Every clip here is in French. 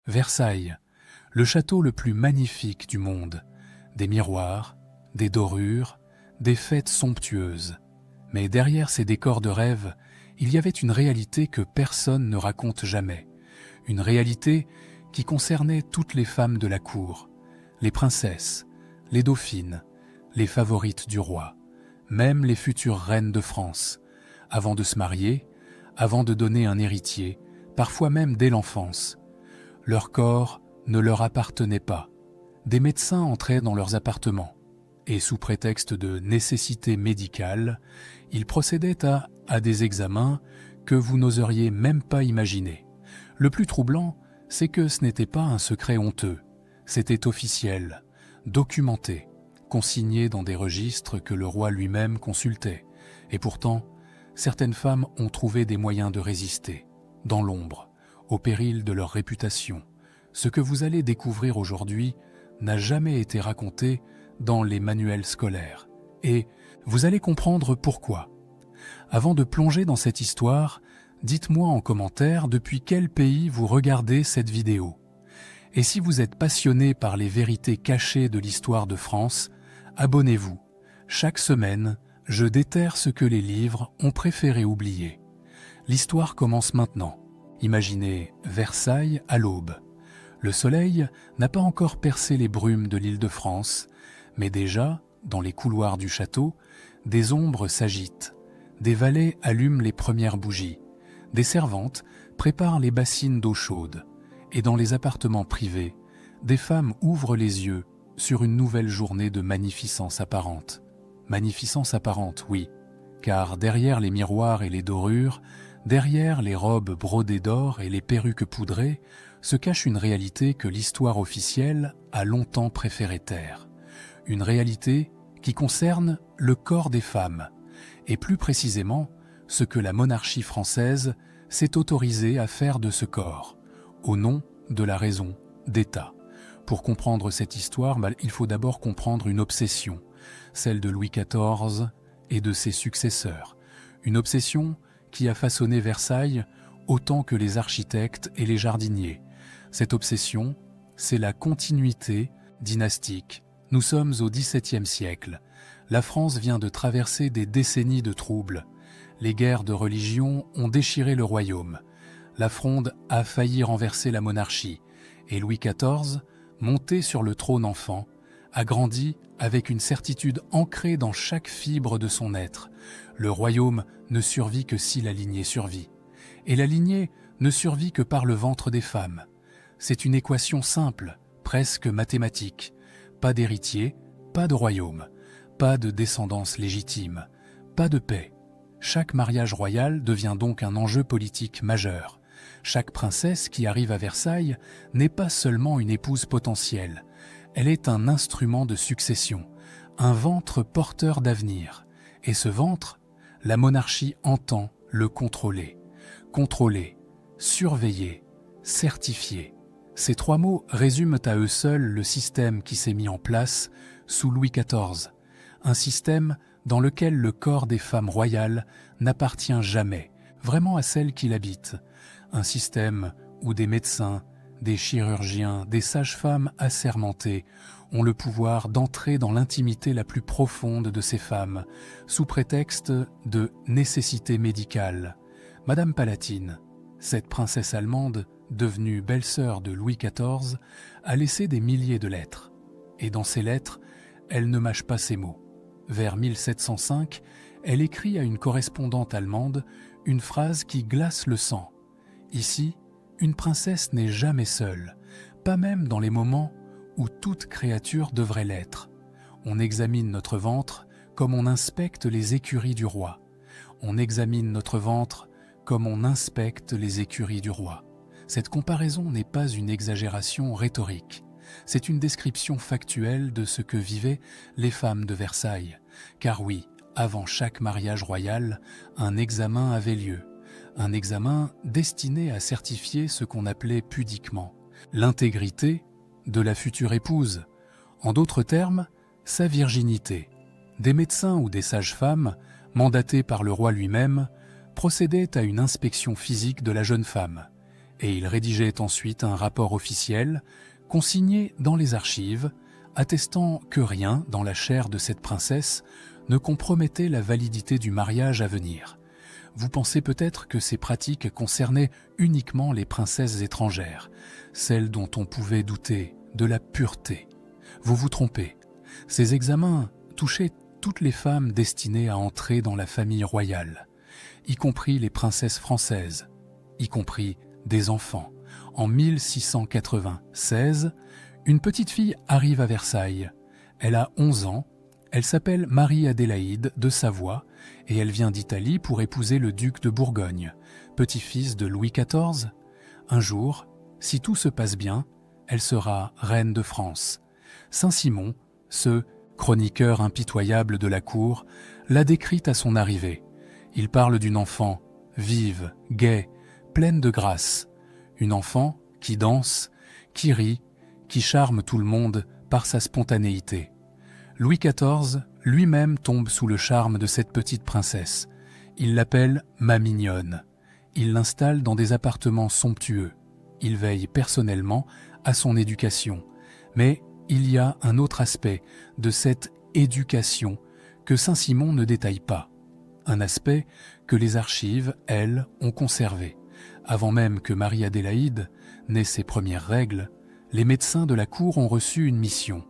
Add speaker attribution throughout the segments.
Speaker 1: Versailles, le château le plus magnifique du monde. Des miroirs, des dorures, des fêtes somptueuses. Mais derrière ces décors de rêve, il y avait une réalité que personne ne raconte jamais. Une réalité qui concernait toutes les femmes de la cour, les princesses, les dauphines, les favorites du roi, même les futures reines de France, avant de se marier, avant de donner un héritier, parfois même dès l'enfance. Leur corps ne leur appartenait pas. Des médecins entraient dans leurs appartements, et sous prétexte de nécessité médicale, ils procédaient à des examens que vous n'oseriez même pas imaginer. Le plus troublant, c'est que ce n'était pas un secret honteux, c'était officiel, documenté, consigné dans des registres que le roi lui-même consultait. Et pourtant, certaines femmes ont trouvé des moyens de résister, dans l'ombre, au péril de leur réputation. Ce que vous allez découvrir aujourd'hui n'a jamais été raconté dans les manuels scolaires. Et vous allez comprendre pourquoi. Avant de plonger dans cette histoire, dites-moi en commentaire depuis quel pays vous regardez cette vidéo. Et si vous êtes passionné par les vérités cachées de l'histoire de France, abonnez-vous. Chaque semaine, je déterre ce que les livres ont préféré oublier. L'histoire commence maintenant. Imaginez Versailles à l'aube. Le soleil n'a pas encore percé les brumes de l'Île-de-France, mais déjà, dans les couloirs du château, des ombres s'agitent. Des valets allument les premières bougies. Des servantes préparent les bassines d'eau chaude. Et dans les appartements privés, des femmes ouvrent les yeux sur une nouvelle journée de magnificence apparente. Magnificence apparente, oui, car derrière les miroirs et les dorures, derrière les robes brodées d'or et les perruques poudrées, se cache une réalité que l'histoire officielle a longtemps préféré taire. Une réalité qui concerne le corps des femmes, et plus précisément ce que la monarchie française s'est autorisée à faire de ce corps, au nom de la raison d'État. Pour comprendre cette histoire, il faut d'abord comprendre une obsession, celle de Louis XIV et de ses successeurs. Une obsession qui a façonné Versailles autant que les architectes et les jardiniers. Cette obsession, c'est la continuité dynastique. Nous sommes au XVIIe siècle. La France vient de traverser des décennies de troubles. Les guerres de religion ont déchiré le royaume. La Fronde a failli renverser la monarchie. Et Louis XIV, monté sur le trône enfant, a grandi avec une certitude ancrée dans chaque fibre de son être. Le royaume ne survit que si la lignée survit. Et la lignée ne survit que par le ventre des femmes. C'est une équation simple, presque mathématique. Pas d'héritier, pas de royaume, pas de descendance légitime, pas de paix. Chaque mariage royal devient donc un enjeu politique majeur. Chaque princesse qui arrive à Versailles n'est pas seulement une épouse potentielle, elle est un instrument de succession, un ventre porteur d'avenir. Et ce ventre, la monarchie entend le contrôler. Contrôler, surveiller, certifier. Ces trois mots résument à eux seuls le système qui s'est mis en place sous Louis XIV. Un système dans lequel le corps des femmes royales n'appartient jamais, vraiment à celles qui l'habitent. Un système où des médecins, des chirurgiens, des sages-femmes assermentées ont le pouvoir d'entrer dans l'intimité la plus profonde de ces femmes, sous prétexte de nécessité médicale. Madame Palatine, cette princesse allemande, devenue belle-sœur de Louis XIV, a laissé des milliers de lettres. Et dans ces lettres, elle ne mâche pas ses mots. Vers 1705, elle écrit à une correspondante allemande une phrase qui glace le sang. Ici, une princesse n'est jamais seule, pas même dans les moments où toute créature devrait l'être. On examine notre ventre comme on inspecte les écuries du roi. On examine notre ventre comme on inspecte les écuries du roi. Cette comparaison n'est pas une exagération rhétorique. C'est une description factuelle de ce que vivaient les femmes de Versailles. Car oui, avant chaque mariage royal, un examen avait lieu. Un examen destiné à certifier ce qu'on appelait pudiquement l'intégrité de la future épouse. En d'autres termes, sa virginité. Des médecins ou des sages-femmes, mandatés par le roi lui-même, procédaient à une inspection physique de la jeune femme. et il rédigeait ensuite un rapport officiel, consigné dans les archives, attestant que rien dans la chair de cette princesse ne compromettait la validité du mariage à venir. Vous pensez peut-être que ces pratiques concernaient uniquement les princesses étrangères, celles dont on pouvait douter de la pureté. Vous vous trompez. Ces examens touchaient toutes les femmes destinées à entrer dans la famille royale, y compris les princesses françaises, y compris des enfants. En 1696, une petite fille arrive à Versailles. Elle a 11 ans, elle s'appelle Marie-Adélaïde de Savoie et elle vient d'Italie pour épouser le duc de Bourgogne, petit-fils de Louis XIV. Un jour, si tout se passe bien, elle sera reine de France. Saint-Simon, ce chroniqueur impitoyable de la cour, l'a décrite à son arrivée. Il parle d'une enfant vive, gaie, pleine de grâce. Une enfant qui danse, qui rit, qui charme tout le monde par sa spontanéité. Louis XIV lui-même tombe sous le charme de cette petite princesse. Il l'appelle « ma mignonne ». Il l'installe dans des appartements somptueux. Il veille personnellement à son éducation. Mais il y a un autre aspect de cette éducation que Saint-Simon ne détaille pas. Un aspect que les archives, elles, ont conservé. Avant même que Marie-Adélaïde n'ait ses premières règles, les médecins de la cour ont reçu une mission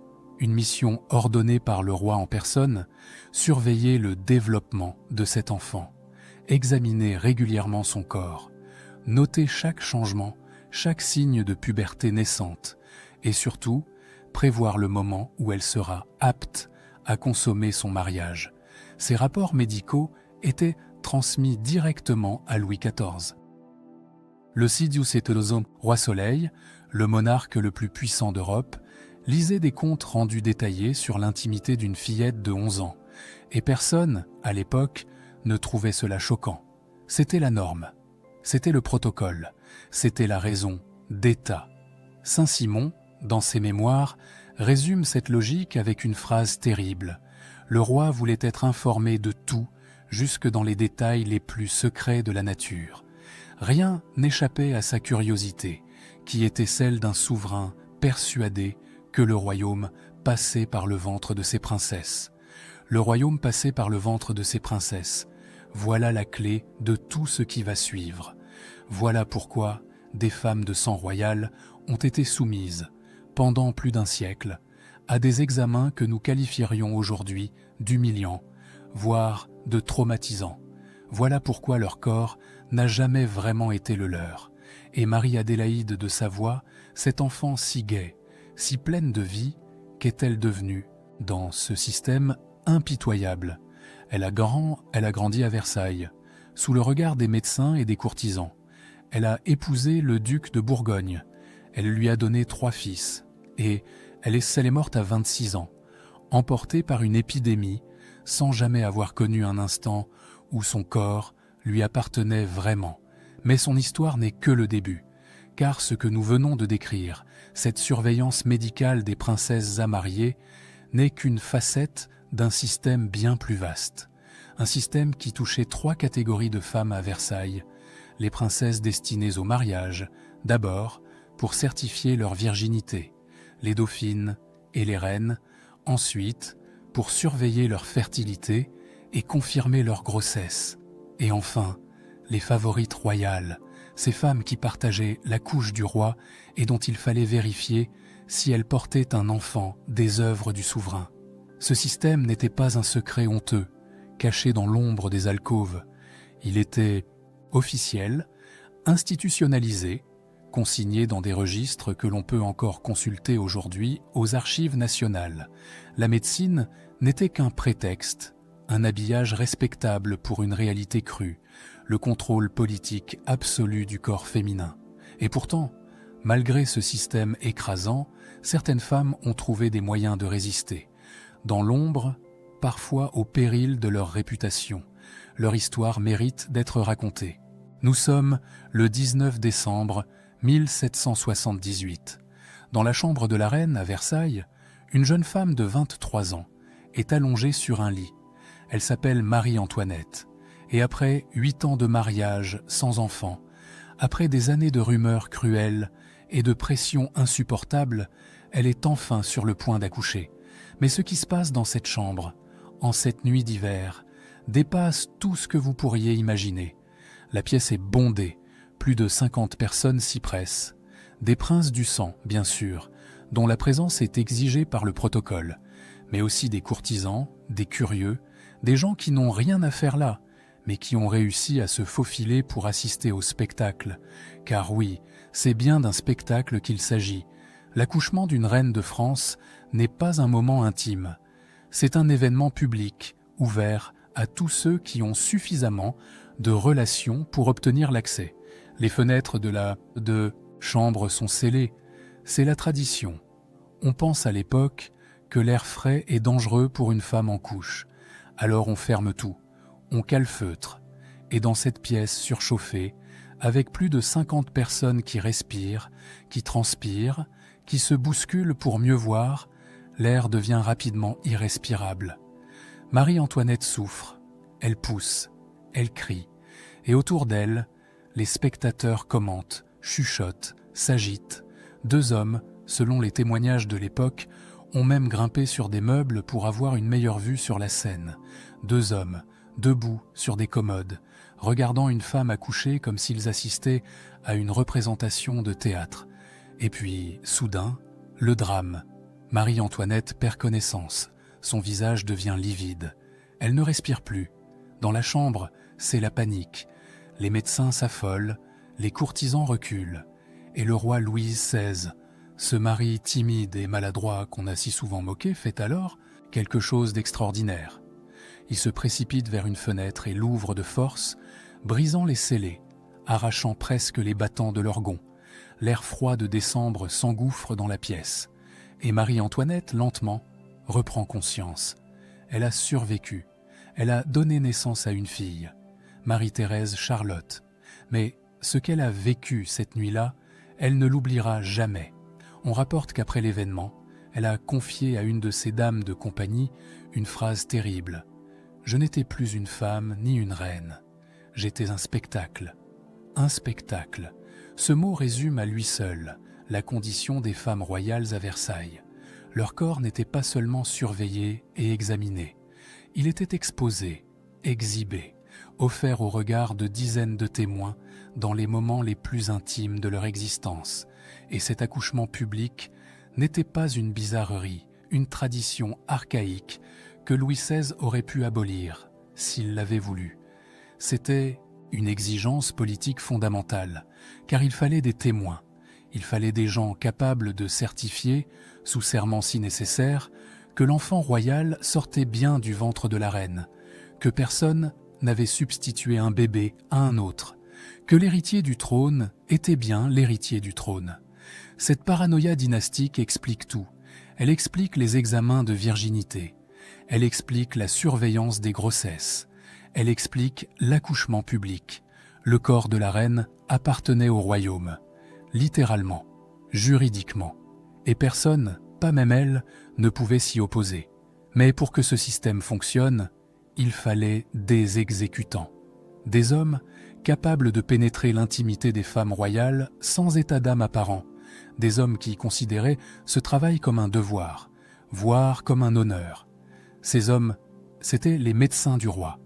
Speaker 1: ordonnée par le roi en personne, surveiller le développement de cet enfant, examiner régulièrement son corps, noter chaque changement, chaque signe de puberté naissante, et surtout, prévoir le moment où elle sera apte à consommer son mariage. Ces rapports médicaux étaient transmis directement à Louis XIV. Le Sidious et Toloso, roi Soleil, le monarque le plus puissant d'Europe, lisait des comptes rendus détaillés sur l'intimité d'une fillette de 11 ans, et personne, à l'époque, ne trouvait cela choquant. C'était la norme, c'était le protocole, c'était la raison d'État. Saint-Simon, dans ses mémoires, résume cette logique avec une phrase terrible. Le roi voulait être informé de tout, jusque dans les détails les plus secrets de la nature. Rien n'échappait à sa curiosité, qui était celle d'un souverain persuadé que le royaume passait par le ventre de ses princesses. Le royaume passait par le ventre de ses princesses. Voilà la clé de tout ce qui va suivre. Voilà pourquoi des femmes de sang royal ont été soumises, pendant plus d'un siècle, à des examens que nous qualifierions aujourd'hui d'humiliants, voire de traumatisants. Voilà pourquoi leur corps n'a jamais vraiment été le leur. Et Marie-Adélaïde de Savoie, cette enfant si gaie, si pleine de vie, qu'est-elle devenue dans ce système impitoyable? Elle a grandi à Versailles, sous le regard des médecins et des courtisans. Elle a épousé le duc de Bourgogne. Elle lui a donné 3 fils. Et elle est morte à 26 ans, emportée par une épidémie, sans jamais avoir connu un instant où son corps lui appartenait vraiment. Mais son histoire n'est que le début, car ce que nous venons de décrire, cette surveillance médicale des princesses à marier, n'est qu'une facette d'un système bien plus vaste. Un système qui touchait 3 catégories de femmes à Versailles. Les princesses destinées au mariage, d'abord pour certifier leur virginité, les dauphines et les reines, ensuite pour surveiller leur fertilité et confirmer leur grossesse, et enfin les favorites royales, ces femmes qui partageaient la couche du roi et dont il fallait vérifier si elles portaient un enfant des œuvres du souverain. Ce système n'était pas un secret honteux, caché dans l'ombre des alcôves. Il était officiel, institutionnalisé, consigné dans des registres que l'on peut encore consulter aujourd'hui aux archives nationales. La médecine n'était qu'un prétexte, un habillage respectable pour une réalité crue, le contrôle politique absolu du corps féminin. Et pourtant, malgré ce système écrasant, certaines femmes ont trouvé des moyens de résister. Dans l'ombre, parfois au péril de leur réputation. Leur histoire mérite d'être racontée. Nous sommes le 19 décembre 1778. Dans la chambre de la reine à Versailles, une jeune femme de 23 ans est allongée sur un lit. Elle s'appelle Marie-Antoinette. Et après 8 ans de mariage sans enfant, Après des années de rumeurs cruelles et de pressions insupportables, elle est enfin sur le point d'accoucher. Mais ce qui se passe dans cette chambre, en cette nuit d'hiver, dépasse tout ce que vous pourriez imaginer. La pièce est bondée, plus de 50 personnes s'y pressent. Des princes du sang, bien sûr, dont la présence est exigée par le protocole, mais aussi des courtisans, des curieux, des gens qui n'ont rien à faire là, mais qui ont réussi à se faufiler pour assister au spectacle. Car oui, c'est bien d'un spectacle qu'il s'agit. L'accouchement d'une reine de France n'est pas un moment intime. C'est un événement public, ouvert à tous ceux qui ont suffisamment de relations pour obtenir l'accès. Les fenêtres de chambre sont scellées. C'est la tradition. On pense à l'époque que l'air frais est dangereux pour une femme en couche. Alors on ferme tout, on calfeutre. Et dans cette pièce surchauffée, avec plus de 50 personnes qui respirent, qui transpirent, qui se bousculent pour mieux voir, l'air devient rapidement irrespirable. Marie-Antoinette souffre, elle pousse, elle crie, et autour d'elle, les spectateurs commentent, chuchotent, s'agitent. 2 hommes, selon les témoignages de l'époque, ont même grimpé sur des meubles pour avoir une meilleure vue sur la scène. 2 hommes, debout sur des commodes, regardant une femme accoucher comme s'ils assistaient à une représentation de théâtre. Et puis, soudain, le drame. Marie-Antoinette perd connaissance. Son visage devient livide. Elle ne respire plus. Dans la chambre, c'est la panique. Les médecins s'affolent, les courtisans reculent. Et le roi Louis XVI, ce mari timide et maladroit qu'on a si souvent moqué, fait alors quelque chose d'extraordinaire. Il se précipite vers une fenêtre et l'ouvre de force, brisant les scellés, arrachant presque les battants de l'orgon. L'air froid de décembre s'engouffre dans la pièce. Et Marie-Antoinette, lentement, reprend conscience. Elle a survécu. Elle a donné naissance à une fille, Marie-Thérèse Charlotte. Mais ce qu'elle a vécu cette nuit-là, elle ne l'oubliera jamais. On rapporte qu'après l'événement, elle a confié à une de ses dames de compagnie une phrase terrible. « Je n'étais plus une femme ni une reine. J'étais un spectacle. » Un spectacle. Ce mot résume à lui seul la condition des femmes royales à Versailles. Leur corps n'était pas seulement surveillé et examiné. Il était exposé, exhibé, offert au regard de dizaines de témoins dans les moments les plus intimes de leur existence. Et cet accouchement public n'était pas une bizarrerie, une tradition archaïque que Louis XVI aurait pu abolir, s'il l'avait voulu. C'était une exigence politique fondamentale, car il fallait des témoins, il fallait des gens capables de certifier, sous serment si nécessaire, que l'enfant royal sortait bien du ventre de la reine, que personne n'avait substitué un bébé à un autre, que l'héritier du trône était bien l'héritier du trône. Cette paranoïa dynastique explique tout. Elle explique les examens de virginité. Elle explique la surveillance des grossesses. Elle explique l'accouchement public. Le corps de la reine appartenait au royaume, littéralement, juridiquement. Et personne, pas même elle, ne pouvait s'y opposer. Mais pour que ce système fonctionne, il fallait des exécutants. Des hommes capables de pénétrer l'intimité des femmes royales sans état d'âme apparent. Des hommes qui considéraient ce travail comme un devoir, voire comme un honneur. Ces hommes, c'étaient les médecins du roi.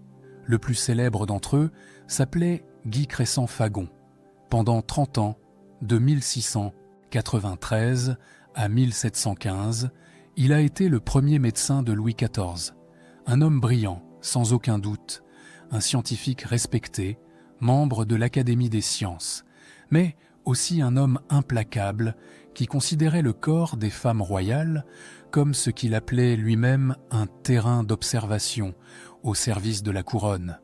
Speaker 1: Le plus célèbre d'entre eux s'appelait Guy Crescent-Fagon. Pendant 30 ans, de 1693 à 1715, il a été le premier médecin de Louis XIV. Un homme brillant, sans aucun doute, un scientifique respecté, membre de l'Académie des sciences, mais aussi un homme implacable qui considérait le corps des femmes royales comme ce qu'il appelait lui-même un terrain d'observation au service de la couronne.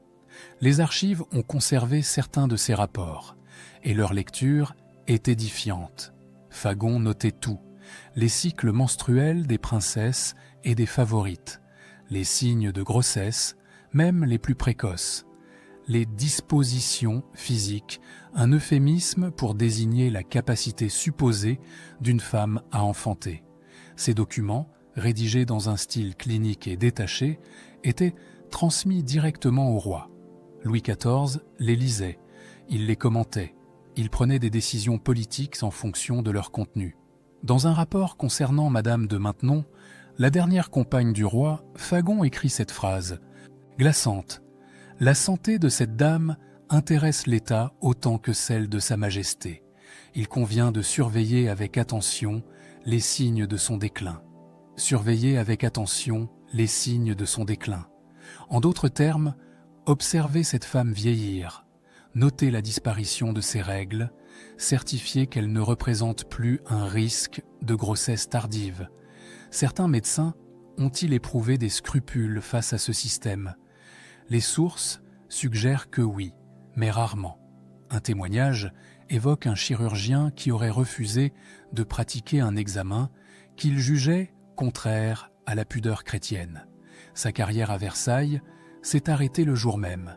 Speaker 1: Les archives ont conservé certains de ces rapports, et leur lecture est édifiante. Fagon notait tout, les cycles menstruels des princesses et des favorites, les signes de grossesse, même les plus précoces, les dispositions physiques, un euphémisme pour désigner la capacité supposée d'une femme à enfanter. Ces documents, rédigés dans un style clinique et détaché, étaient transmis directement au roi. Louis XIV les lisait, il les commentait. il prenait des décisions politiques en fonction de leur contenu. Dans un rapport concernant Madame de Maintenon, la dernière compagne du roi, Fagon écrit cette phrase glaçante. « La santé de cette dame intéresse l'État autant que celle de Sa Majesté. Il convient de surveiller avec attention les signes de son déclin. » Surveiller avec attention les signes de son déclin. En d'autres termes, observer cette femme vieillir, noter la disparition de ses règles, certifier qu'elle ne représente plus un risque de grossesse tardive. Certains médecins ont-ils éprouvé des scrupules face à ce système? Les sources suggèrent que oui, mais rarement. Un témoignage évoque un chirurgien qui aurait refusé de pratiquer un examen qu'il jugeait contraire à la pudeur chrétienne. Sa carrière à Versailles s'est arrêtée le jour même.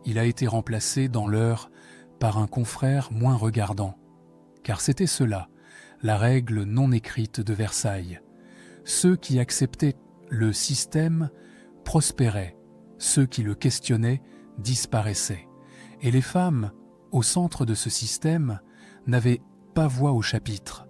Speaker 1: Il a été remplacé dans l'heure par un confrère moins regardant. Car c'était cela, la règle non écrite de Versailles. Ceux qui acceptaient le système prospéraient, ceux qui le questionnaient disparaissaient. Et les femmes, au centre de ce système, n'avaient pas voix au chapitre.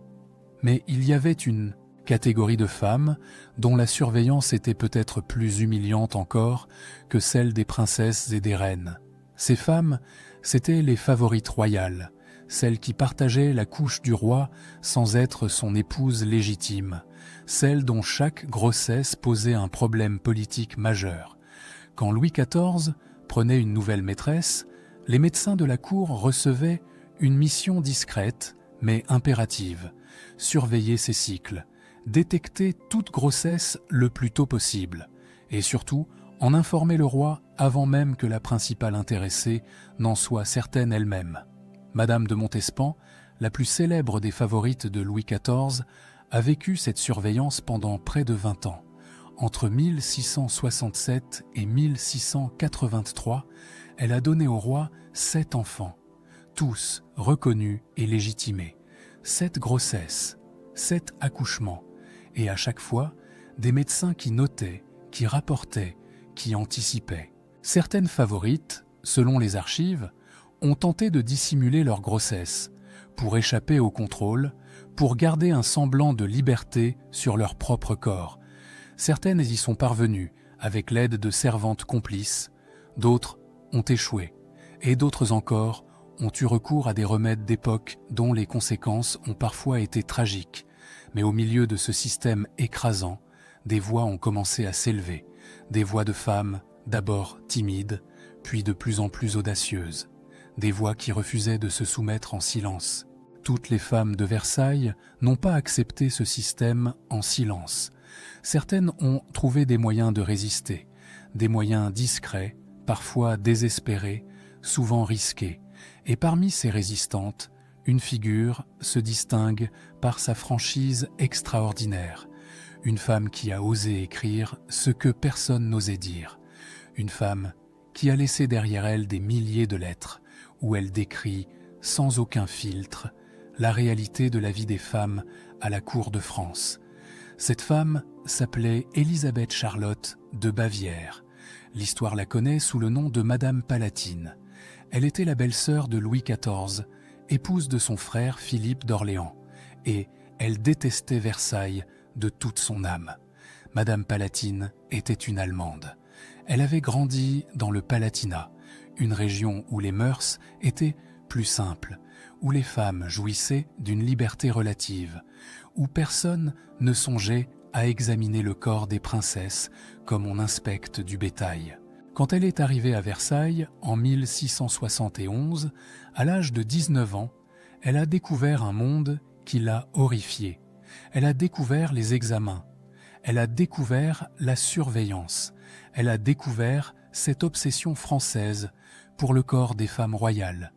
Speaker 1: Mais il y avait une catégorie de femmes dont la surveillance était peut-être plus humiliante encore que celle des princesses et des reines. Ces femmes, c'étaient les favorites royales, celles qui partageaient la couche du roi sans être son épouse légitime, celles dont chaque grossesse posait un problème politique majeur. Quand Louis XIV prenait une nouvelle maîtresse, les médecins de la cour recevaient une mission discrète mais impérative, surveiller ses cycles, détecter toute grossesse le plus tôt possible, et surtout en informer le roi avant même que la principale intéressée n'en soit certaine elle-même. Madame de Montespan, la plus célèbre des favorites de Louis XIV, a vécu cette surveillance pendant près de 20 ans. Entre 1667 et 1683, elle a donné au roi 7 enfants, tous reconnus et légitimés, 7 grossesses, 7 accouchements, et à chaque fois, des médecins qui notaient, qui rapportaient, qui anticipaient. Certaines favorites, selon les archives, ont tenté de dissimuler leur grossesse, pour échapper au contrôle, pour garder un semblant de liberté sur leur propre corps. Certaines y sont parvenues, avec l'aide de servantes complices, d'autres ont échoué, et d'autres encore ont eu recours à des remèdes d'époque dont les conséquences ont parfois été tragiques. Mais au milieu de ce système écrasant, des voix ont commencé à s'élever, des voix de femmes, d'abord timides, puis de plus en plus audacieuses, des voix qui refusaient de se soumettre en silence. Toutes les femmes de Versailles n'ont pas accepté ce système en silence. Certaines ont trouvé des moyens de résister, des moyens discrets, parfois désespérés, souvent risqués. Et parmi ces résistantes, une figure se distingue par sa franchise extraordinaire. Une femme qui a osé écrire ce que personne n'osait dire. Une femme qui a laissé derrière elle des milliers de lettres où elle décrit, sans aucun filtre, la réalité de la vie des femmes à la cour de France. Cette femme s'appelait Élisabeth Charlotte de Bavière. L'histoire la connaît sous le nom de Madame Palatine. Elle était la belle-sœur de Louis XIV, épouse de son frère Philippe d'Orléans, et elle détestait Versailles de toute son âme. Madame Palatine était une Allemande. Elle avait grandi dans le Palatinat, une région où les mœurs étaient plus simples, où les femmes jouissaient d'une liberté relative, où personne ne songeait à examiner le corps des princesses comme on inspecte du bétail. Quand elle est arrivée à Versailles en 1671, à l'âge de 19 ans, elle a découvert un monde qui l'a horrifiée. Elle a découvert les examens. Elle a découvert la surveillance. Elle a découvert cette obsession française pour le corps des femmes royales.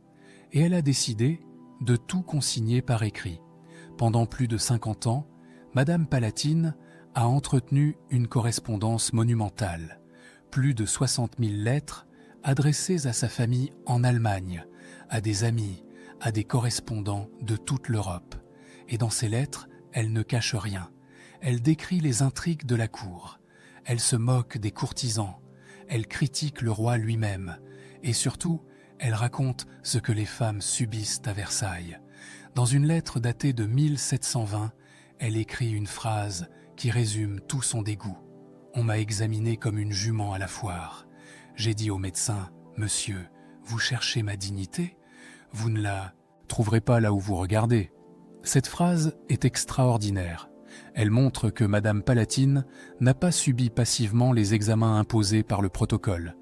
Speaker 1: Et elle a décidé de tout consigner par écrit. Pendant plus de 50 ans, Madame Palatine a entretenu une correspondance monumentale. Plus de 60 000 lettres adressées à sa famille en Allemagne, à des amis, à des correspondants de toute l'Europe. Et dans ces lettres, elle ne cache rien. Elle décrit les intrigues de la cour. Elle se moque des courtisans. Elle critique le roi lui-même. Et surtout, Elle raconte ce que les femmes subissent à Versailles. Dans une lettre datée de 1720, elle écrit une phrase qui résume tout son dégoût. « On m'a examinée comme une jument à la foire. J'ai dit au médecin, « Monsieur, vous cherchez ma dignité ? Vous ne la trouverez pas là où vous regardez. » Cette phrase est extraordinaire. Elle montre que Madame Palatine n'a pas subi passivement les examens imposés par le protocole.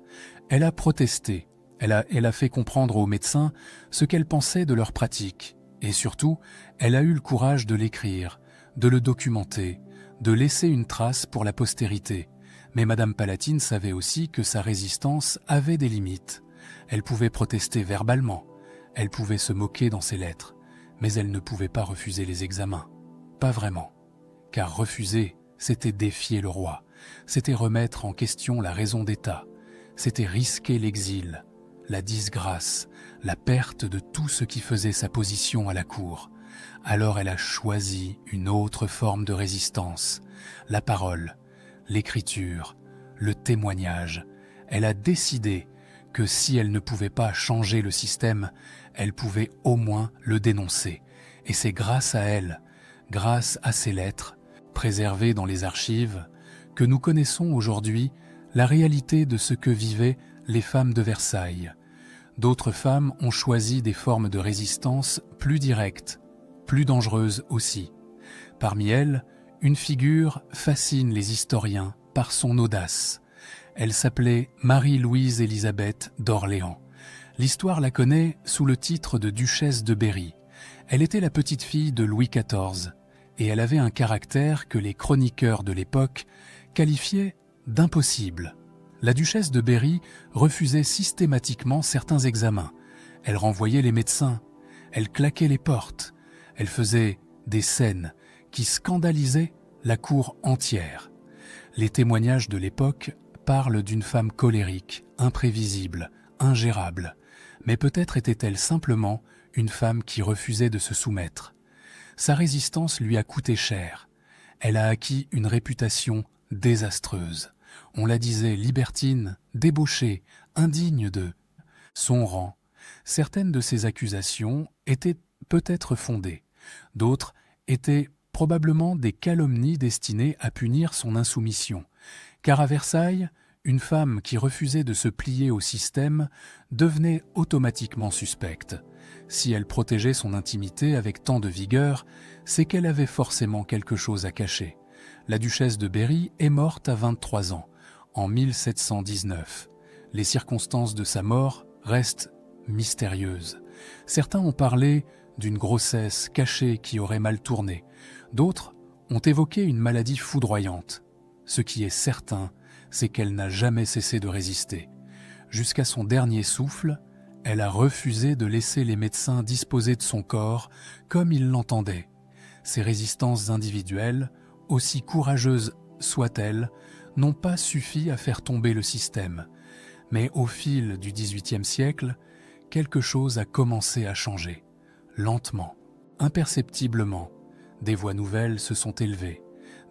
Speaker 1: Elle a protesté, elle a fait comprendre aux médecins ce qu'elle pensait de leur pratique. Et surtout, elle a eu le courage de l'écrire, de le documenter, de laisser une trace pour la postérité. Mais Madame Palatine savait aussi que sa résistance avait des limites. Elle pouvait protester verbalement, elle pouvait se moquer dans ses lettres, mais elle ne pouvait pas refuser les examens. Pas vraiment. Car refuser, c'était défier le roi, c'était remettre en question la raison d'État, c'était risquer l'exil, la disgrâce, la perte de tout ce qui faisait sa position à la cour. Alors elle a choisi une autre forme de résistance, la parole, l'écriture, le témoignage. Elle a décidé que si elle ne pouvait pas changer le système, elle pouvait au moins le dénoncer. Et c'est grâce à elle, grâce à ses lettres, préservées dans les archives, que nous connaissons aujourd'hui la réalité de ce que vivaient les femmes de Versailles. D'autres femmes ont choisi des formes de résistance plus directes, plus dangereuses aussi. Parmi elles, une figure fascine les historiens par son audace. Elle s'appelait Marie-Louise Élisabeth d'Orléans. L'histoire la connaît sous le titre de duchesse de Berry. Elle était la petite-fille de Louis XIV et elle avait un caractère que les chroniqueurs de l'époque qualifiaient d'impossible. La duchesse de Berry refusait systématiquement certains examens. Elle renvoyait les médecins, elle claquait les portes, elle faisait des scènes qui scandalisaient la cour entière. Les témoignages de l'époque parlent d'une femme colérique, imprévisible, ingérable, mais peut-être était-elle simplement une femme qui refusait de se soumettre. Sa résistance lui a coûté cher. Elle a acquis une réputation désastreuse. On la disait libertine, débauchée, indigne de son rang. Certaines de ces accusations étaient peut-être fondées. D'autres étaient probablement des calomnies destinées à punir son insoumission. Car à Versailles, une femme qui refusait de se plier au système devenait automatiquement suspecte. Si elle protégeait son intimité avec tant de vigueur, c'est qu'elle avait forcément quelque chose à cacher. La duchesse de Berry est morte à 23 ans, en 1719. Les circonstances de sa mort restent mystérieuses. Certains ont parlé d'une grossesse cachée qui aurait mal tourné. D'autres ont évoqué une maladie foudroyante. Ce qui est certain, c'est qu'elle n'a jamais cessé de résister. Jusqu'à son dernier souffle, elle a refusé de laisser les médecins disposer de son corps comme ils l'entendaient. Ces résistances individuelles, aussi courageuses soient-elles, n'ont pas suffi à faire tomber le système. Mais au fil du XVIIIe siècle, quelque chose a commencé à changer. Lentement, imperceptiblement, des voix nouvelles se sont élevées.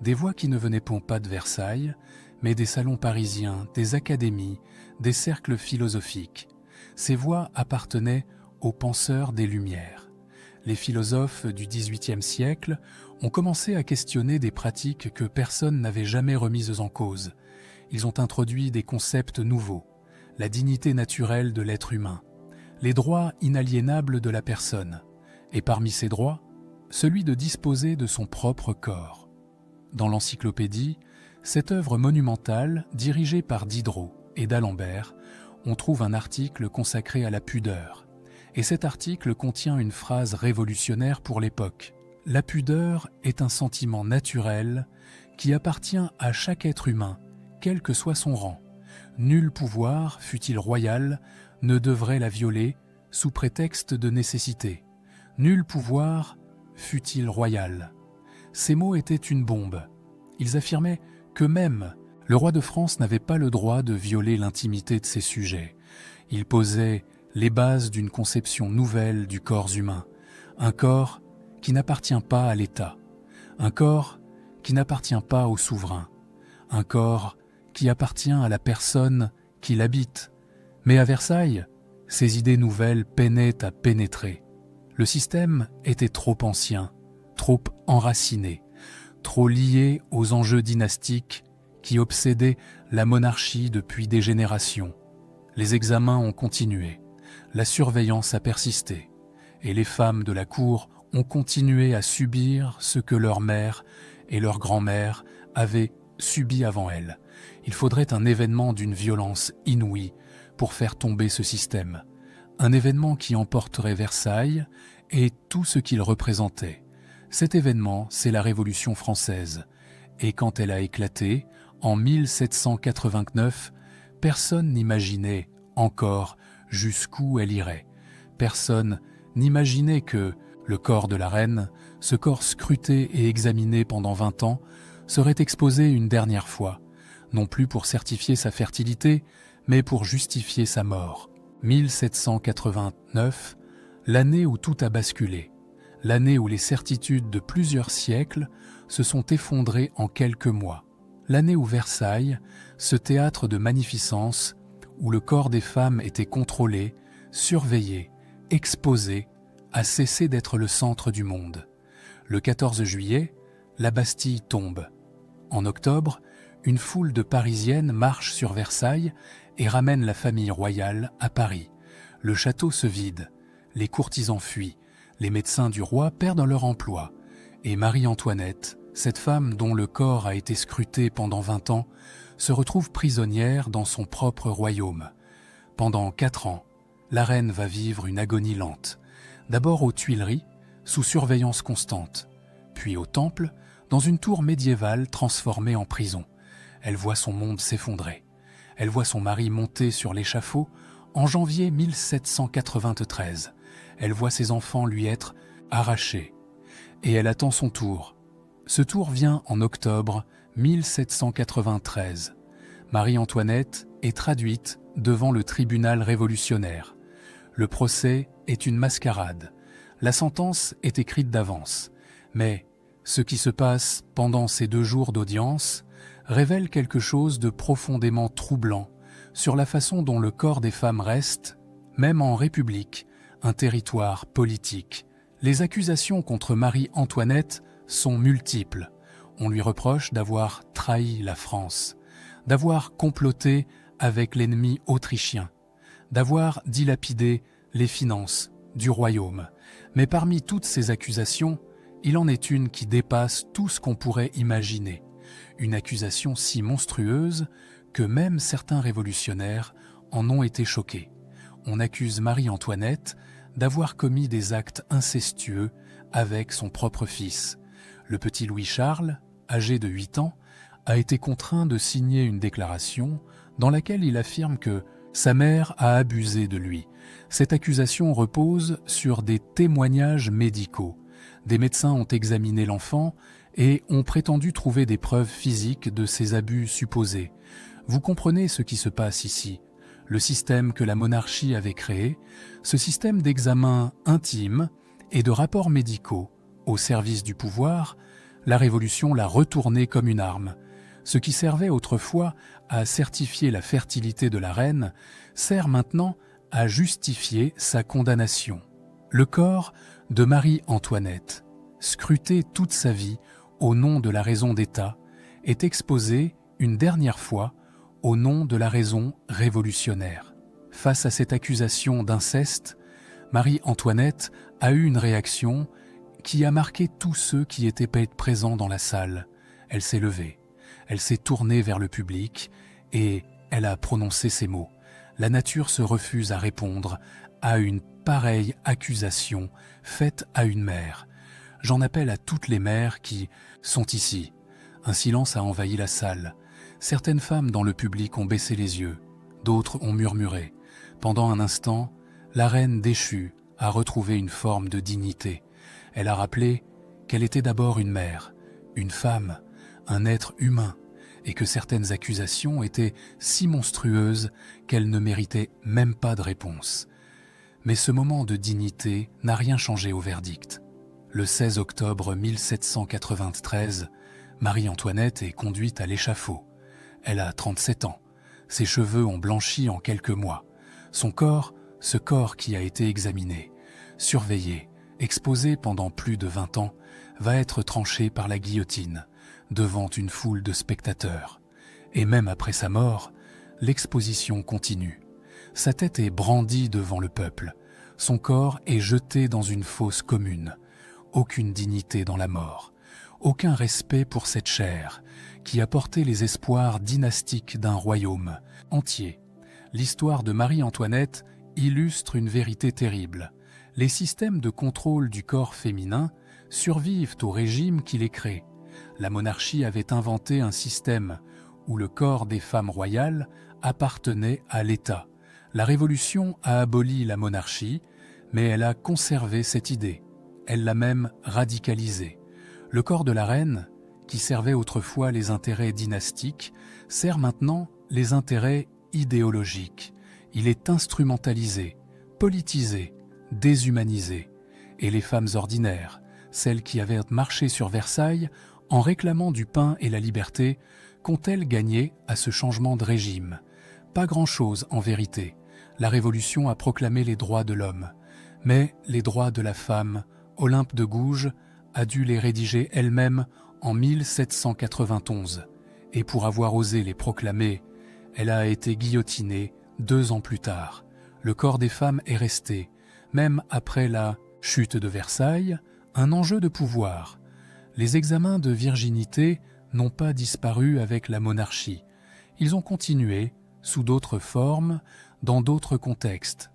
Speaker 1: Des voix qui ne venaient pas de Versailles, mais des salons parisiens, des académies, des cercles philosophiques. Ces voix appartenaient aux penseurs des Lumières. Les philosophes du XVIIIe siècle ont commencé à questionner des pratiques que personne n'avait jamais remises en cause. Ils ont introduit des concepts nouveaux, la dignité naturelle de l'être humain, les droits inaliénables de la personne, et parmi ces droits, celui de disposer de son propre corps. Dans l'encyclopédie, cette œuvre monumentale, dirigée par Diderot et d'Alembert, on trouve un article consacré à la pudeur. Et cet article contient une phrase révolutionnaire pour l'époque. La pudeur est un sentiment naturel qui appartient à chaque être humain, quel que soit son rang. Nul pouvoir, fût-il royal, ne devrait la violer sous prétexte de nécessité. Nul pouvoir, fût-il royal. Ces mots étaient une bombe. Ils affirmaient que même le roi de France n'avait pas le droit de violer l'intimité de ses sujets. Ils posaient les bases d'une conception nouvelle du corps humain, un corps qui n'appartient pas à l'État, un corps qui n'appartient pas au souverain, un corps qui appartient à la personne qui l'habite. Mais à Versailles, Ces idées nouvelles peinaient à pénétrer. Le système était trop ancien, trop enraciné, trop lié aux enjeux dynastiques qui obsédaient la monarchie depuis des générations. Les examens ont continué, la surveillance a persisté, et les femmes de la cour ont continué à subir ce que leur mère et leur grand-mère avaient subi avant elles. Il faudrait un événement d'une violence inouïe pour faire tomber ce système. Un événement qui emporterait Versailles et tout ce qu'il représentait. Cet événement, c'est la Révolution française. Et quand elle a éclaté, en 1789, personne n'imaginait encore jusqu'où elle irait. Personne n'imaginait que le corps de la reine, ce corps scruté et examiné pendant 20 ans, serait exposé une dernière fois, non plus pour certifier sa fertilité, mais pour justifier sa mort. 1789, l'année où tout a basculé, l'année où les certitudes de plusieurs siècles se sont effondrées en quelques mois, l'année où Versailles, ce théâtre de magnificence, où le corps des femmes était contrôlé, surveillé, exposé, a cessé d'être le centre du monde. Le 14 juillet, la Bastille tombe. En octobre, une foule de Parisiennes marche sur Versailles et ramène la famille royale à Paris. Le château se vide, les courtisans fuient, les médecins du roi perdent leur emploi, et Marie-Antoinette, cette femme dont le corps a été scruté pendant 20 ans, se retrouve prisonnière dans son propre royaume. Pendant 4 ans, la reine va vivre une agonie lente, d'abord aux Tuileries, sous surveillance constante, puis au Temple, dans une tour médiévale transformée en prison. Elle voit son monde s'effondrer. Elle voit son mari monter sur l'échafaud en janvier 1793. Elle voit ses enfants lui être arrachés. Et elle attend son tour. Ce tour vient en octobre 1793. Marie-Antoinette est traduite devant le tribunal révolutionnaire. Le procès est une mascarade. La sentence est écrite d'avance. Mais ce qui se passe pendant ces 2 jours d'audience révèle quelque chose de profondément troublant sur la façon dont le corps des femmes reste, même en République, un territoire politique. Les accusations contre Marie-Antoinette sont multiples. On lui reproche d'avoir trahi la France, d'avoir comploté avec l'ennemi autrichien, d'avoir dilapidé les finances du royaume. Mais parmi toutes ces accusations, il en est une qui dépasse tout ce qu'on pourrait imaginer. Une accusation si monstrueuse que même certains révolutionnaires en ont été choqués. On accuse Marie-Antoinette d'avoir commis des actes incestueux avec son propre fils. Le petit Louis-Charles, âgé de 8 ans, a été contraint de signer une déclaration dans laquelle il affirme que sa mère a abusé de lui. Cette accusation repose sur des témoignages médicaux. Des médecins ont examiné l'enfant et ont prétendu trouver des preuves physiques de ces abus supposés. Vous comprenez ce qui se passe ici. Le système que la monarchie avait créé, ce système d'examen intime et de rapports médicaux au service du pouvoir, la Révolution l'a retourné comme une arme. Ce qui servait autrefois à certifier la fertilité de la reine sert maintenant à justifier sa condamnation. Le corps de Marie-Antoinette, scruté toute sa vie au nom de la raison d'État, est exposé une dernière fois au nom de la raison révolutionnaire. Face à cette accusation d'inceste, Marie-Antoinette a eu une réaction qui a marqué tous ceux qui étaient présents dans la salle. Elle s'est levée, elle s'est tournée vers le public et elle a prononcé ces mots. La nature se refuse à répondre à une pareille accusation faite à une mère. J'en appelle à toutes les mères qui sont ici. Un silence a envahi la salle. Certaines femmes dans le public ont baissé les yeux, d'autres ont murmuré. Pendant un instant, la reine déchue a retrouvé une forme de dignité. Elle a rappelé qu'elle était d'abord une mère, une femme, un être humain, et que certaines accusations étaient si monstrueuses qu'elles ne méritaient même pas de réponse. Mais ce moment de dignité n'a rien changé au verdict. Le 16 octobre 1793, Marie-Antoinette est conduite à l'échafaud. Elle a 37 ans. Ses cheveux ont blanchi en quelques mois. Son corps Ce corps qui a été examiné, surveillé, exposé pendant plus de 20 ans, va être tranché par la guillotine, devant une foule de spectateurs. Et même après sa mort, l'exposition continue. Sa tête est brandie devant le peuple, son corps est jeté dans une fosse commune. Aucune dignité dans la mort, aucun respect pour cette chair qui a porté les espoirs dynastiques d'un royaume entier. L'histoire de Marie-Antoinette illustre une vérité terrible. Les systèmes de contrôle du corps féminin survivent au régime qui les crée. La monarchie avait inventé un système où le corps des femmes royales appartenait à l'État. La Révolution a aboli la monarchie, mais elle a conservé cette idée. Elle l'a même radicalisée. Le corps de la reine, qui servait autrefois les intérêts dynastiques, sert maintenant les intérêts idéologiques. Il est instrumentalisé, politisé, déshumanisé. Et les femmes ordinaires, celles qui avaient marché sur Versailles en réclamant du pain et la liberté, qu'ont-elles gagné à ce changement de régime? Pas grand-chose en vérité. La Révolution a proclamé les droits de l'homme. Mais les droits de la femme, Olympe de Gouges a dû les rédiger elle-même en 1791. Et pour avoir osé les proclamer, elle a été guillotinée 2 ans plus tard. Le corps des femmes est resté, même après la chute de Versailles, un enjeu de pouvoir. Les examens de virginité n'ont pas disparu avec la monarchie. Ils ont continué, sous d'autres formes, dans d'autres contextes.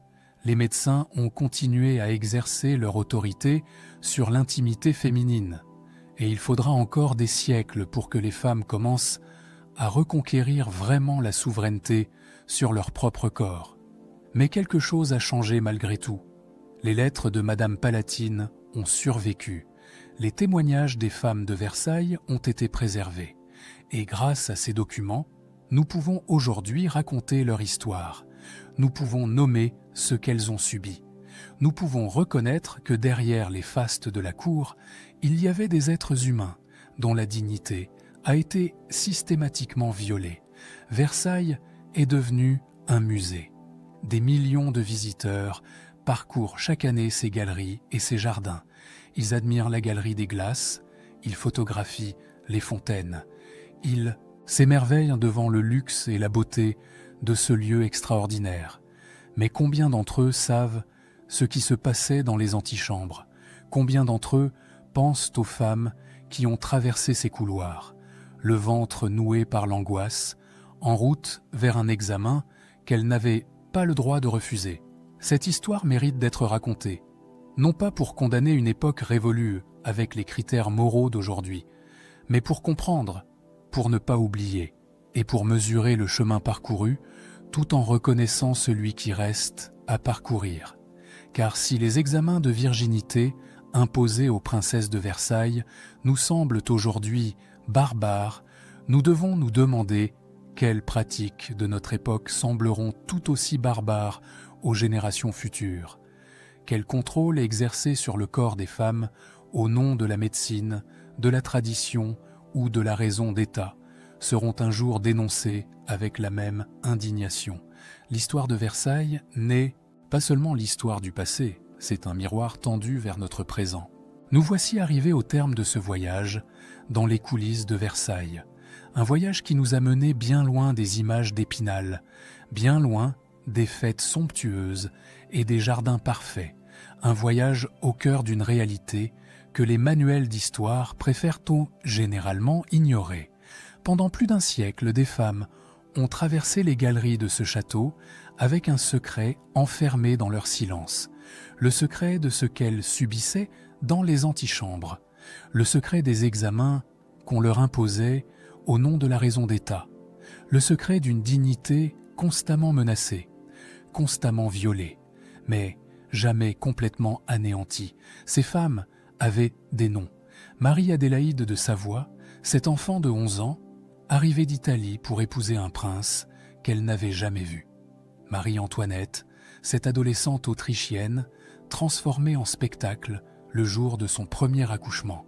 Speaker 1: Les médecins ont continué à exercer leur autorité sur l'intimité féminine. Et il faudra encore des siècles pour que les femmes commencent à reconquérir vraiment la souveraineté sur leur propre corps. Mais quelque chose a changé malgré tout. Les lettres de Madame Palatine ont survécu. Les témoignages des femmes de Versailles ont été préservés. Et grâce à ces documents, nous pouvons aujourd'hui raconter leur histoire. Nous pouvons nommer ce qu'elles ont subi. Nous pouvons reconnaître que derrière les fastes de la cour, il y avait des êtres humains dont la dignité a été systématiquement violée. Versailles est devenu un musée. Des millions de visiteurs parcourent chaque année ses galeries et ses jardins. Ils admirent la galerie des glaces, ils photographient les fontaines. Ils s'émerveillent devant le luxe et la beauté de ce lieu extraordinaire. Mais combien d'entre eux savent ce qui se passait dans les antichambres? Combien d'entre eux pensent aux femmes qui ont traversé ces couloirs, le ventre noué par l'angoisse, en route vers un examen qu'elles n'avaient pas le droit de refuser? Cette histoire mérite d'être racontée, non pas pour condamner une époque révolue avec les critères moraux d'aujourd'hui, mais pour comprendre, pour ne pas oublier, et pour mesurer le chemin parcouru, tout en reconnaissant celui qui reste à parcourir. Car si les examens de virginité imposés aux princesses de Versailles nous semblent aujourd'hui barbares, nous devons nous demander quelles pratiques de notre époque sembleront tout aussi barbares aux générations futures. Quel contrôle est exercé sur le corps des femmes au nom de la médecine, de la tradition ou de la raison d'État seront un jour dénoncés avec la même indignation. L'histoire de Versailles n'est pas seulement l'histoire du passé, c'est un miroir tendu vers notre présent. Nous voici arrivés au terme de ce voyage dans les coulisses de Versailles. Un voyage qui nous a menés bien loin des images d'Épinal, bien loin des fêtes somptueuses et des jardins parfaits. Un voyage au cœur d'une réalité que les manuels d'histoire préfèrent généralement ignorer. Pendant plus d'un siècle, des femmes ont traversé les galeries de ce château avec un secret enfermé dans leur silence. Le secret de ce qu'elles subissaient dans les antichambres. Le secret des examens qu'on leur imposait au nom de la raison d'État. Le secret d'une dignité constamment menacée, constamment violée, mais jamais complètement anéantie. Ces femmes avaient des noms. Marie-Adélaïde de Savoie, cet enfant de 11 ans, arrivée d'Italie pour épouser un prince qu'elle n'avait jamais vu. Marie-Antoinette, cette adolescente autrichienne, transformée en spectacle le jour de son premier accouchement.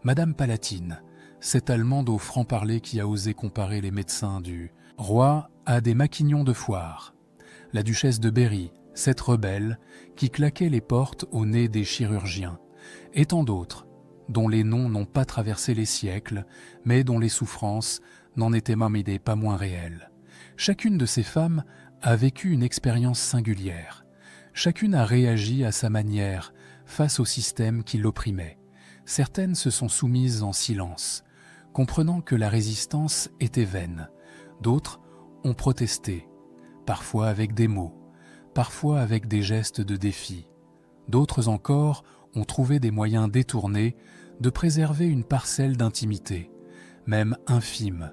Speaker 1: Madame Palatine, cette Allemande au franc-parler qui a osé comparer les médecins du roi à des maquignons de foire. La duchesse de Berry, cette rebelle qui claquait les portes au nez des chirurgiens, et tant d'autres, dont les noms n'ont pas traversé les siècles, mais dont les souffrances n'en étaient pas moins réelles. Chacune de ces femmes a vécu une expérience singulière. Chacune a réagi à sa manière face au système qui l'opprimait. Certaines se sont soumises en silence, comprenant que la résistance était vaine. D'autres ont protesté, parfois avec des mots, parfois avec des gestes de défi. D'autres encore ont trouvé des moyens détournés de préserver une parcelle d'intimité, même infime,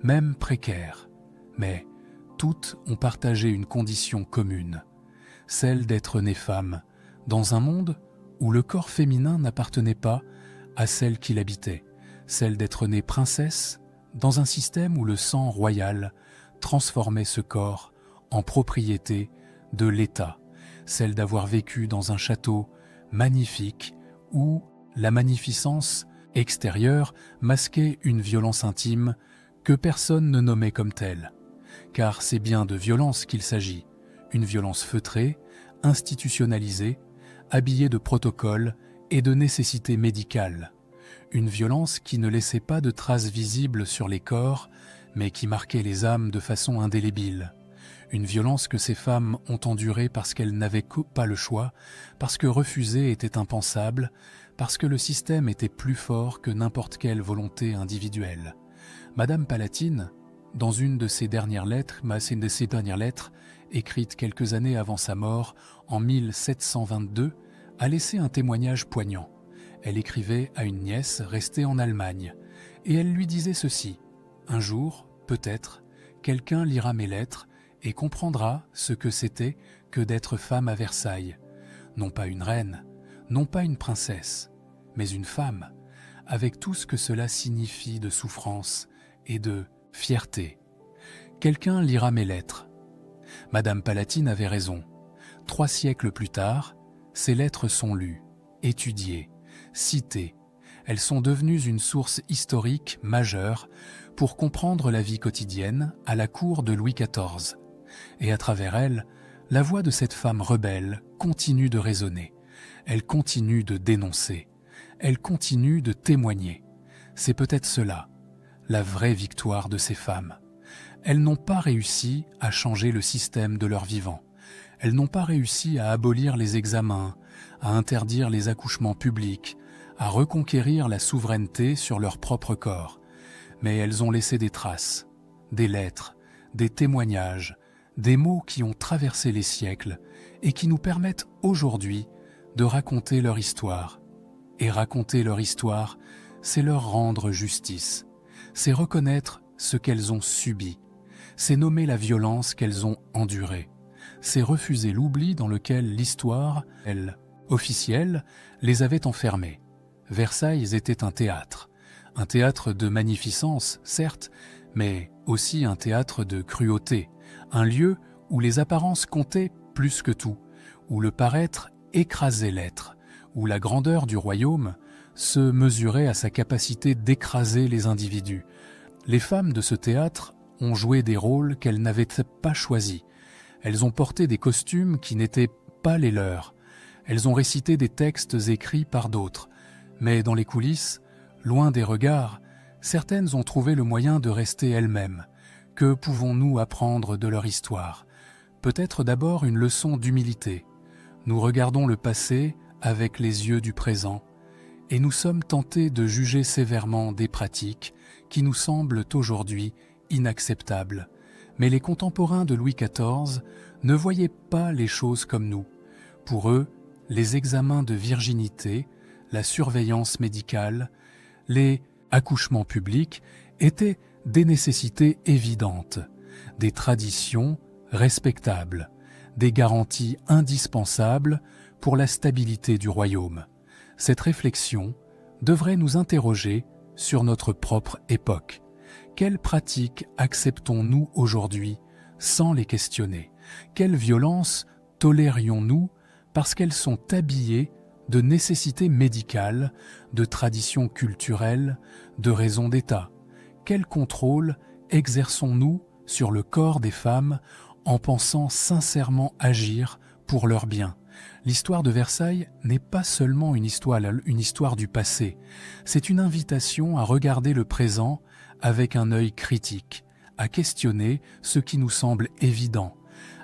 Speaker 1: même précaire. Mais toutes ont partagé une condition commune, celle d'être nées femmes, dans un monde où le corps féminin n'appartenait pas à celle qui l'habitait, celle d'être née princesse, dans un système où le sang royal transformait ce corps en propriété de l'État, celle d'avoir vécu dans un château magnifique où la magnificence extérieure masquait une violence intime que personne ne nommait comme telle. Car c'est bien de violence qu'il s'agit, une violence feutrée, institutionnalisée, habillée de protocoles et de nécessités médicales. Une violence qui ne laissait pas de traces visibles sur les corps, mais qui marquait les âmes de façon indélébile. Une violence que ces femmes ont endurée parce qu'elles n'avaient pas le choix, parce que refuser était impensable, parce que le système était plus fort que n'importe quelle volonté individuelle. Madame Palatine, dans une de ses dernières lettres, écrite quelques années avant sa mort, en 1722, a laissé un témoignage poignant. Elle écrivait à une nièce restée en Allemagne, et elle lui disait ceci: « Un jour, peut-être, quelqu'un lira mes lettres et comprendra ce que c'était que d'être femme à Versailles. Non pas une reine, non pas une princesse, mais une femme, avec tout ce que cela signifie de souffrance et de fierté. Quelqu'un lira mes lettres. » Madame Palatine avait raison. 3 siècles plus tard, ces lettres sont lues, étudiées, citées. Elles sont devenues une source historique majeure pour comprendre la vie quotidienne à la cour de Louis XIV. Et à travers elles, la voix de cette femme rebelle continue de résonner. Elle continue de dénoncer. Elle continue de témoigner. C'est peut-être cela, la vraie victoire de ces femmes. Elles n'ont pas réussi à changer le système de leur vivant. Elles n'ont pas réussi à abolir les examens, à interdire les accouchements publics, à reconquérir la souveraineté sur leur propre corps. Mais elles ont laissé des traces, des lettres, des témoignages, des mots qui ont traversé les siècles et qui nous permettent aujourd'hui de raconter leur histoire. Et raconter leur histoire, c'est leur rendre justice, c'est reconnaître ce qu'elles ont subi, c'est nommer la violence qu'elles ont endurée, c'est refuser l'oubli dans lequel l'histoire, elle, officielle, les avait enfermées. Versailles était un théâtre de magnificence, certes, mais aussi un théâtre de cruauté, un lieu où les apparences comptaient plus que tout, où le paraître écrasait l'être, où la grandeur du royaume se mesurait à sa capacité d'écraser les individus. Les femmes de ce théâtre ont joué des rôles qu'elles n'avaient pas choisis. Elles ont porté des costumes qui n'étaient pas les leurs. Elles ont récité des textes écrits par d'autres. Mais dans les coulisses, loin des regards, certaines ont trouvé le moyen de rester elles-mêmes. Que pouvons-nous apprendre de leur histoire? Peut-être d'abord une leçon d'humilité. Nous regardons le passé avec les yeux du présent et nous sommes tentés de juger sévèrement des pratiques qui nous semblent aujourd'hui inacceptables. Mais les contemporains de Louis XIV ne voyaient pas les choses comme nous. Pour eux, les examens de virginité, la surveillance médicale, les accouchements publics étaient des nécessités évidentes, des traditions respectables, des garanties indispensables pour la stabilité du royaume. Cette réflexion devrait nous interroger sur notre propre époque. Quelles pratiques acceptons-nous aujourd'hui sans les questionner? Quelles violences tolérions-nous parce qu'elles sont habillées de nécessités médicales, de traditions culturelles, de raisons d'État? Quel contrôle exerçons-nous sur le corps des femmes en pensant sincèrement agir pour leur bien. L'histoire de Versailles n'est pas seulement une histoire du passé, c'est une invitation à regarder le présent avec un œil critique, à questionner ce qui nous semble évident,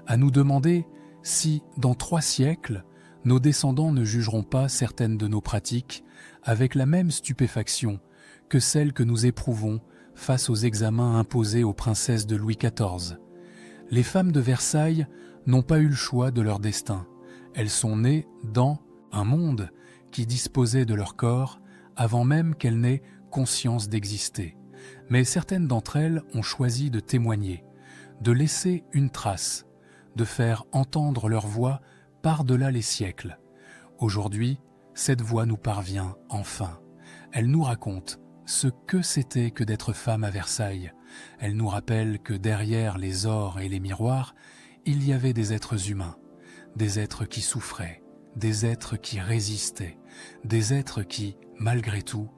Speaker 1: à nous demander si, dans 3 siècles, nos descendants ne jugeront pas certaines de nos pratiques avec la même stupéfaction que celle que nous éprouvons face aux examens imposés aux princesses de Louis XIV. Les femmes de Versailles n'ont pas eu le choix de leur destin. Elles sont nées dans un monde qui disposait de leur corps avant même qu'elles n'aient conscience d'exister. Mais certaines d'entre elles ont choisi de témoigner, de laisser une trace, de faire entendre leur voix par-delà les siècles. Aujourd'hui, cette voix nous parvient enfin. Elle nous raconte ce que c'était que d'être femme à Versailles. Elle nous rappelle que derrière les ors et les miroirs, il y avait des êtres humains, des êtres qui souffraient, des êtres qui résistaient, des êtres qui, malgré tout,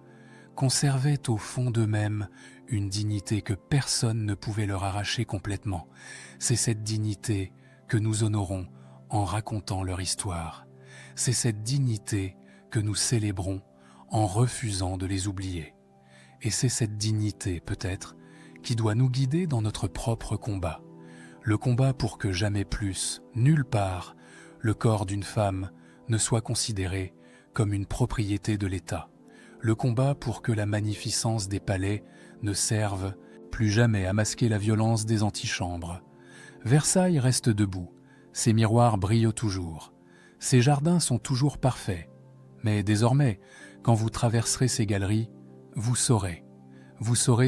Speaker 1: conservaient au fond d'eux-mêmes une dignité que personne ne pouvait leur arracher complètement. C'est cette dignité que nous honorons en racontant leur histoire. C'est cette dignité que nous célébrons en refusant de les oublier. Et c'est cette dignité, peut-être, qui doit nous guider dans notre propre combat. Le combat pour que jamais plus, nulle part, le corps d'une femme ne soit considéré comme une propriété de l'État. Le combat pour que la magnificence des palais ne serve plus jamais à masquer la violence des antichambres. Versailles reste debout, ses miroirs brillent toujours, ses jardins sont toujours parfaits. Mais désormais, quand vous traverserez ces galeries, vous saurez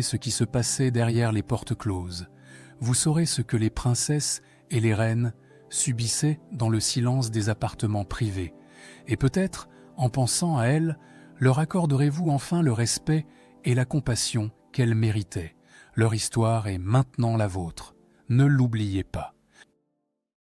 Speaker 1: ce qui se passait derrière les portes closes. Vous saurez ce que les princesses et les reines subissaient dans le silence des appartements privés. Et peut-être, en pensant à elles, leur accorderez-vous enfin le respect et la compassion qu'elles méritaient. Leur histoire est maintenant la vôtre. Ne l'oubliez pas.